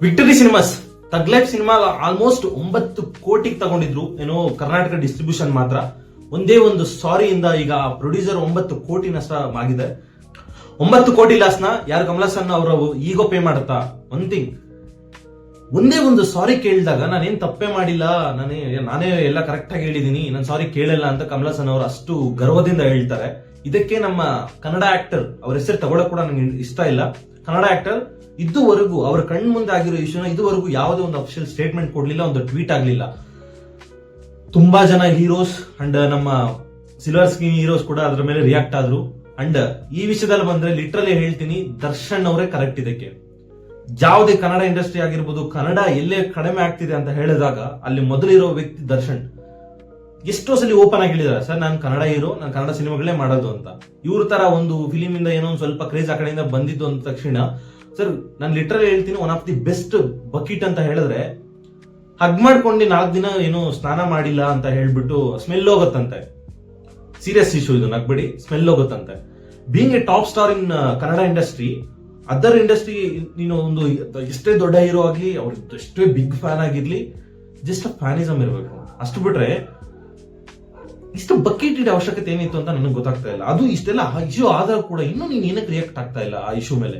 Victory Cinemas Thug Life cinema almost 9 ಕೋಟಿಗೆ ತಗೊಂಡಿದ್ರು, ಏನೋ Karnataka distribution ಮಾತ್ರ. ಒಂದೇ ಒಂದು ಸಾರಿಯಿಂದ ಈಗ ಪ್ರೊಡ್ಯೂಸರ್ 9 ಕೋಟಿ ನಷ್ಟ ಆಗಿದೆ. 9 ಕೋಟಿ ಲಾಸ್ನ ಯಾರು ಕಮಲಾಸನ್ ಅವರ ಈಗೋ ಪೇ ಮಾಡುತ್ತಾ? ಒಂದೇ ಒಂದು ಸಾರಿ ಕೇಳಿದಾಗ ನಾನೇನ್ ತಪ್ಪೇ ಮಾಡಿಲ್ಲ, ನಾನೇ ಎಲ್ಲ ಕರೆಕ್ಟ್ ಆಗಿ ಹೇಳಿದೀನಿ, ನಾನು ಸಾರಿ ಕೇಳಲ್ಲ ಅಂತ ಕಮಲಾಸನ್ ಅವರು ಅಷ್ಟು ಗರ್ವದಿಂದ ಹೇಳ್ತಾರೆ. ಇದಕ್ಕೆ ನಮ್ಮ ಕನ್ನಡ ಆಕ್ಟರ್ ಅವ್ರ ಹೆಸರು ತಗೊಳಕ್ ಕೂಡ ನಂಗೆ ಇಷ್ಟ ಇಲ್ಲ. ಕನ್ನಡ ಆಕ್ಟರ್ ಇದುವರೆಗೂ ಅವ್ರ ಕಣ್ ಮುಂದೆ ಆಗಿರೋ ಇಶ್ಯೂನ ಇದುವರೆಗೂ ಯಾವುದೇ ಒಂದು ಅಫಿಷಿಯಲ್ ಸ್ಟೇಟ್ಮೆಂಟ್ ಕೊಡ್ಲಿಲ್ಲ, ಒಂದು ಟ್ವೀಟ್ ಆಗ್ಲಿಲ್ಲ. ತುಂಬಾ ಜನ ಹೀರೋಸ್ ಅಂಡ್ ನಮ್ಮ ಸಿಲ್ವರ್ ಸ್ಕ್ರೀನ್ ಹೀರೋಸ್ ಕೂಡ ಅದ್ರ ಮೇಲೆ ರಿಯಾಕ್ಟ್ ಆದ್ರು. ಅಂಡ್ ಈ ವಿಷಯದಲ್ಲಿ ಬಂದ್ರೆ ಲಿಟ್ರಲಿ ಹೇಳ್ತೀನಿ, ದರ್ಶನ್ ಅವರೇ ಕರೆಕ್ಟ್. ಇದಕ್ಕೆ ಯಾವುದೇ ಕನ್ನಡ ಇಂಡಸ್ಟ್ರಿ ಆಗಿರ್ಬೋದು, ಕನ್ನಡ ಎಲ್ಲೇ ಕಡಿಮೆ ಆಗ್ತಿದೆ ಅಂತ ಹೇಳಿದಾಗ ಅಲ್ಲಿ ಮೊದಲಿರೋ ವ್ಯಕ್ತಿ ದರ್ಶನ್. ಎಷ್ಟೋ ಸಲ ಓಪನ್ ಆಗಿ ಹೇಳಿದಾರೆ, ಸರ್ ನಾನು ಕನ್ನಡ ಹೀರೋ, ನಾನು ಕನ್ನಡ ಸಿನಿಮಾಗಳೇ ಮಾಡೋದು ಅಂತ. ಇವ್ರ ತರ ಒಂದು ಫಿಲಿಮ್ ಇಂದ ಏನೋ ಒಂದು ಸ್ವಲ್ಪ ಕ್ರೇಜ್ ಆ ಕಡೆಯಿಂದ ಬಂದಿದ್ದು ಅಂದ ತಕ್ಷಣ, ಸರ್ ನಾನು ಲಿಟ್ರಲಿ ಹೇಳ್ತೀನಿ, one of the best bucket ಅಂತ ಹೇಳಿದ್ರೆ, ಹಗ್ ಮಾಡ್ಕೊಂಡು 4 ದಿನ ಏನು ಸ್ನಾನ ಮಾಡಿಲ್ಲ ಅಂತ ಹೇಳ್ಬಿಟ್ಟು ಸ್ಮೆಲ್ ಹೋಗುತ್ತಂತೆ. ಸೀರಿಯಸ್ ಇಶ್ಯೂ ಇದು, ನಗ್ಬೇಡಿ, ಸ್ಮೆಲ್ ಹೋಗುತ್ತಂತೆ. Being a top star in Kannada industry, other industry ನೀನು ಒಂದು ಎಷ್ಟೇ ದೊಡ್ಡ ಹೀರೋ ಆಗ್ಲಿ, ಅವ್ರ ಎಷ್ಟೇ ಬಿಗ್ ಫ್ಯಾನ್ ಆಗಿರ್ಲಿ, ಜಸ್ಟ್ ಫ್ಯಾನಿಸಮ್ ಇರಬೇಕು. ಅಷ್ಟು ಬಿಟ್ರೆ ಇಷ್ಟು ಬಕೆಟ್ ಇಡೋ ಅವಶ್ಯಕತೆ ಏನಿತ್ತು ಅಂತ ನನಗೆ ಗೊತ್ತಾಗ್ತಾ ಇಲ್ಲ. ಅದು ಇಷ್ಟೆಲ್ಲ ಇಶ್ಯೂ ಆದಾಗ ಕೂಡ ಇನ್ನೂ ನೀನ್ ಏನಕ್ಕೆ ರಿಯಾಕ್ಟ್ ಆಗ್ತಾ ಇಲ್ಲ ಆ ಇಶ್ಯೂ ಮೇಲೆ?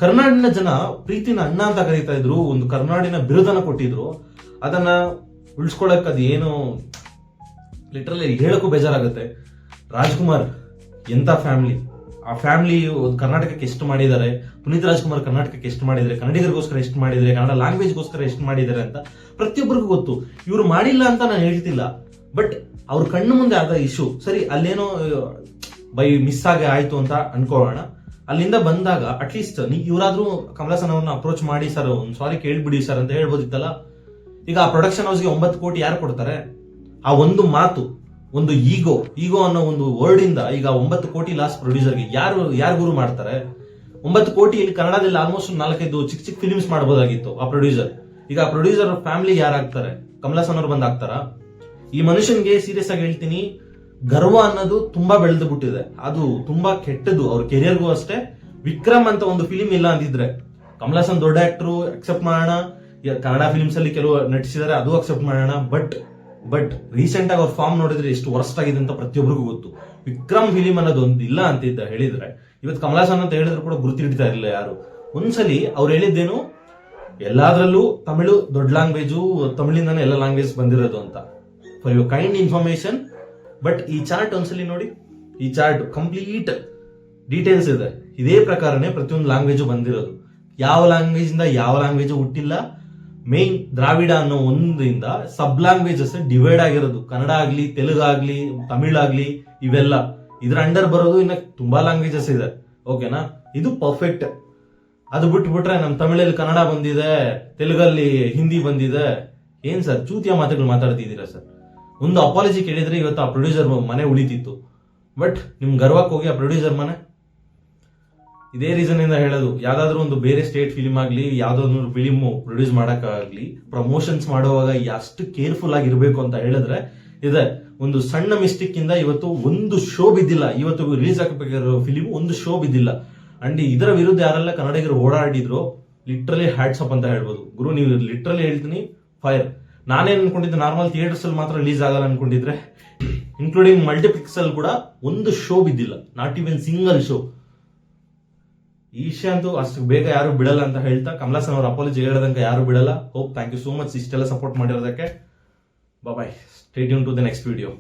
ಕರ್ನಾಡಿನ ಜನ ಪ್ರೀತಿನ ಅಣ್ಣ ಅಂತ ಕರೀತಾ ಇದ್ರು, ಒಂದು ಕರ್ನಾಡಿನ ಬಿರುದನ ಕೊಟ್ಟಿದ್ರು. ಅದನ್ನ ಉಳಿಸ್ಕೊಳಕ್ ಅದು ಏನು ಲಿಟ್ರಲಿ ಹೇಳಕ್ಕೂ ಬೇಜಾರಾಗುತ್ತೆ. ರಾಜ್ಕುಮಾರ್ ಎಂತ ಫ್ಯಾಮಿಲಿ, ಆ ಫ್ಯಾಮಿಲಿ ಕರ್ನಾಟಕಕ್ಕೆ ಎಷ್ಟು ಮಾಡಿದ್ದಾರೆ, ಪುನೀತ್ ರಾಜ್ಕುಮಾರ್ ಕರ್ನಾಟಕಕ್ಕೆ ಎಷ್ಟು ಮಾಡಿದ್ದಾರೆ, ಕನ್ನಡಿಗರಿಗೋಸ್ಕರ ಎಷ್ಟು ಮಾಡಿದ್ದಾರೆ, ಕನ್ನಡ ಲ್ಯಾಂಗ್ವೇಜ್ಗೋಸ್ಕರ ಎಷ್ಟು ಮಾಡಿದ್ದಾರೆ ಅಂತ ಪ್ರತಿಯೊಬ್ಬರಿಗೂ ಗೊತ್ತು. ಇವ್ರು ಮಾಡಿಲ್ಲ ಅಂತ ನಾನು ಹೇಳ್ತಿಲ್ಲ, ಬಟ್ ಅವ್ರ ಕಣ್ಣು ಮುಂದೆ ಆದ ಇಶ್ಯೂ, ಸರಿ ಅಲ್ಲೇನೋ ಬೈ ಮಿಸ್ ಆಗಿ ಆಯ್ತು ಅಂತ ಅನ್ಕೊಳ್ಳೋಣ. ಅಲ್ಲಿಂದ ಬಂದಾಗ ಅಟ್ಲೀಸ್ಟ್ ಇವರಾದ್ರೂ ಕಮಲಾಸನ್ ಅವ್ರನ್ನ ಅಪ್ರೋಚ್ ಮಾಡಿ, ಸರ್ ಒಂದು ಸಾರಿ ಕೇಳ್ಬಿಡಿ ಸರ್ ಅಂತ ಹೇಳ್ಬೋದಿತ್ತಲ್ಲ. ಈಗ ಆ ಪ್ರೊಡಕ್ಷನ್ ಹೌಸ್ಗೆ 9 ಕೋಟಿ ಯಾರು ಕೊಡ್ತಾರೆ? ಆ ಒಂದು ಮಾತು, ಒಂದು ಈಗೋ ಅನ್ನೋ ಒಂದು ವರ್ಡ್ ಇಂದ ಈಗ 9 ಕೋಟಿ ಲಾಸ್ಟ್ ಪ್ರೊಡ್ಯೂಸರ್ಗೆ ಯಾರು ಗುರು ಮಾಡ್ತಾರೆ? 9 ಕೋಟಿಯಲ್ಲಿ ಕನ್ನಡದಲ್ಲಿ ಆಲ್ಮೋಸ್ಟ್ 4-5 ಚಿಕ್ಕ ಫಿಲಿಮ್ಸ್ ಮಾಡಬಹುದಾಗಿತ್ತು ಆ ಪ್ರೊಡ್ಯೂಸರ್. ಈಗ ಆ ಪ್ರೊಡ್ಯೂಸರ್ ಫ್ಯಾಮಿಲಿ ಯಾರಾಗ್ತಾರೆ? ಕಮಲಾಸನ್ ಅವ್ರು ಬಂದ್ ಆಗ್ತಾರ? ಈ ಮನುಷ್ಯನ್ಗೆ ಸೀರಿಯಸ್ ಆಗಿ ಹೇಳ್ತೀನಿ, ಗರ್ವ ಅನ್ನೋದು ತುಂಬಾ ಬೆಳೆದು ಬಿಟ್ಟಿದೆ. ಅದು ತುಂಬಾ ಕೆಟ್ಟದ್ದು ಅವ್ರ ಕೆರಿಯರ್ಗೂ ಅಷ್ಟೇ. ವಿಕ್ರಮ್ ಅಂತ ಒಂದು ಫಿಲಿಮ್ ಇಲ್ಲ ಅಂದಿದ್ರೆ, ಕಮಲಾಸನ್ ದೊಡ್ಡ ಆಕ್ಟರ್ ಅಕ್ಸೆಪ್ಟ್ ಮಾಡೋಣ, ಕನ್ನಡ ಫಿಲಿಮ್ಸ್ ಅಲ್ಲಿ ಕೆಲವು ನಟಿಸಿದಾರೆ, ಅದು ಅಕ್ಸೆಪ್ಟ್ ಮಾಡೋಣ. ಬಟ್ ರೀಸೆಂಟ್ ಆಗಿ ಅವ್ರ ಫಾರ್ಮ್ ನೋಡಿದ್ರೆ ಎಷ್ಟು ವರ್ಸ್ಟ್ ಆಗಿದೆ ಅಂತ ಪ್ರತಿಯೊಬ್ಬರಿಗೂ ಗೊತ್ತು. ವಿಕ್ರಮ್ ಫಿಲಿಮ್ ಅನ್ನೋದು ಒಂದು ಇಲ್ಲ ಅಂತ ಹೇಳಿದ್ರೆ, ಇವತ್ತು ಕಮಲಾಸನ್ ಅಂತ ಹೇಳಿದ್ರು ಕೂಡ ಗುರುತಿ ಹಿಡಿತಾ ಇರಲಿಲ್ಲ ಯಾರು. ಒಂದ್ಸಲಿ ಅವ್ರು ಹೇಳಿದ್ದೇನು, ಎಲ್ಲಾದ್ರಲ್ಲೂ ತಮಿಳು ದೊಡ್ಡ ಲ್ಯಾಂಗ್ವೇಜು, ತಮಿಳಿಂದಾನೆ ಎಲ್ಲ ಲ್ಯಾಂಗ್ವೇಜ್ ಬಂದಿರೋದು ಅಂತ. For your kind information. But ಈ ಚಾರ್ಟ್ ಒಂದ್ಸಲಿ ನೋಡಿ, ಈ ಚಾರ್ಟ್ ಕಂಪ್ಲೀಟ್ ಡೀಟೇಲ್ಸ್ ಇದೆ. ಇದೇ ಪ್ರಕಾರನೇ ಪ್ರತಿಯೊಂದು ಲ್ಯಾಂಗ್ವೇಜು ಬಂದಿರೋದು. ಯಾವ ಲ್ಯಾಂಗ್ವೇಜ್ ಇಂದ ಯಾವ ಲ್ಯಾಂಗ್ವೇಜ್ ಹುಟ್ಟಿಲ್ಲ. ಮೇನ್ ದ್ರಾವಿಡ ಅನ್ನೋ ಒಂದರಿಂದ ಸಬ್ ಲ್ಯಾಂಗ್ವೇಜಸ್ ಡಿವೈಡ್ ಆಗಿರೋದು. ಕನ್ನಡ ಆಗ್ಲಿ, ತೆಲುಗು ಆಗ್ಲಿ, ತಮಿಳ್ ಆಗ್ಲಿ, ಇವೆಲ್ಲ ಇದ್ರ ಅಂಡರ್ ಬರೋದು. ಇನ್ನ ತುಂಬಾ ಲ್ಯಾಂಗ್ವೇಜಸ್ ಇದೆ, ಓಕೆನಾ? ಇದು ಪರ್ಫೆಕ್ಟ್. ಅದು ಬಿಟ್ಬಿಟ್ರೆ ನಮ್ ತಮಿಳಲ್ಲಿ ಕನ್ನಡ ಬಂದಿದೆ, ತೆಲುಗಲ್ಲಿ ಹಿಂದಿ ಬಂದಿದೆ. ಏನ್ ಸರ್ ಚೂತಿಯ ಮಾತುಗಳು ಮಾತಾಡ್ತಿದ್ದೀರಾ ಸರ್? ಒಂದು ಅಪಾಲಜಿ ಕೇಳಿದ್ರೆ ಇವತ್ತು ಆ ಪ್ರೊಡ್ಯೂಸರ್ ಮನೆ ಉಳಿತಿತ್ತು. ಬಟ್ ನಿಮ್ ಗರ್ವಕ್ಕೆ ಹೋಗಿ ಆ ಪ್ರೊಡ್ಯೂಸರ್ ಮನೆ. ಇದೇ ರೀಸನ್ ಇಂದ ಹೇಳೋದು, ಯಾವ್ದಾದ್ರು ಒಂದು ಬೇರೆ ಸ್ಟೇಟ್ ಫಿಲಿಮ್ ಆಗ್ಲಿ, ಯಾವ್ದಾದ್ರು ಫಿಲಿಮ್ ಪ್ರೊಡ್ಯೂಸ್ ಮಾಡಕ್ಕಾಗ್ಲಿ, ಪ್ರಮೋಷನ್ಸ್ ಮಾಡುವಾಗ ಎಷ್ಟು ಕೇರ್ಫುಲ್ ಆಗಿರ್ಬೇಕು ಅಂತ ಹೇಳಿದ್ರೆ ಇದೆ. ಒಂದು ಸಣ್ಣ ಮಿಸ್ಟೇಕ್ ಇಂದ ಇವತ್ತು ಒಂದು ಶೋ ಬಿದ್ದಿಲ್ಲ. ಇವತ್ತು ರಿಲೀಸ್ ಆಗಬೇಕಾಗಿರೋ ಫಿಲಿಮ್ ಒಂದು ಶೋ ಬಿದ್ದಿಲ್ಲ. ಅಂಡ್ ಇದರ ವಿರುದ್ಧ ಯಾರೆಲ್ಲ ಕನ್ನಡಿಗರು ಓಡಾಡಿದ್ರು, ಲಿಟ್ರಲಿ ಹ್ಯಾಟ್ಸ್ ಅಪ್ ಅಂತ ಹೇಳ್ಬೋದು. ಗುರು, ನೀವು ಲಿಟ್ರಲಿ ಹೇಳ್ತೀನಿ, ಫೈರ್. ನಾನೇನ್ ಅನ್ಕೊಂಡಿದ್ದೆ, ನಾರ್ಮಲ್ ಥಿಯೇಟರ್ಸ್ ಅಲ್ಲಿ ಮಾತ್ರ ರಿಲೀಸ್ ಆಗಲ್ಲ ಅನ್ಕೊಂಡಿದ್ರೆ, ಇನ್ಕ್ಲೂಡಿಂಗ್ ಮಲ್ಟಿಪ್ಲೆಕ್ಸ್ ಅಲ್ಲಿ ಕೂಡ ಒಂದು ಶೋ ಬಿದ್ದಿಲ್ಲ, ನಾಟ್ ಇವನ್ ಸಿಂಗಲ್ ಶೋ. ಈ ವಿಷಯ ಅಂತೂ ಅಷ್ಟು ಬೇಗ ಯಾರು ಬಿಡಲ್ಲ ಅಂತ ಹೇಳ್ತಾ, ಕಮಲಾಸನ್ ಅವ್ರ ಅಪಾಲಜಿ ಹೇಳದಂಗೆ ಯಾರು ಬಿಡಲ್ಲ. Hope, thank you so much ಇಷ್ಟೆಲ್ಲ ಸಪೋರ್ಟ್ ಮಾಡಿರೋದಕ್ಕೆ. Bye. Stay tune to the next video.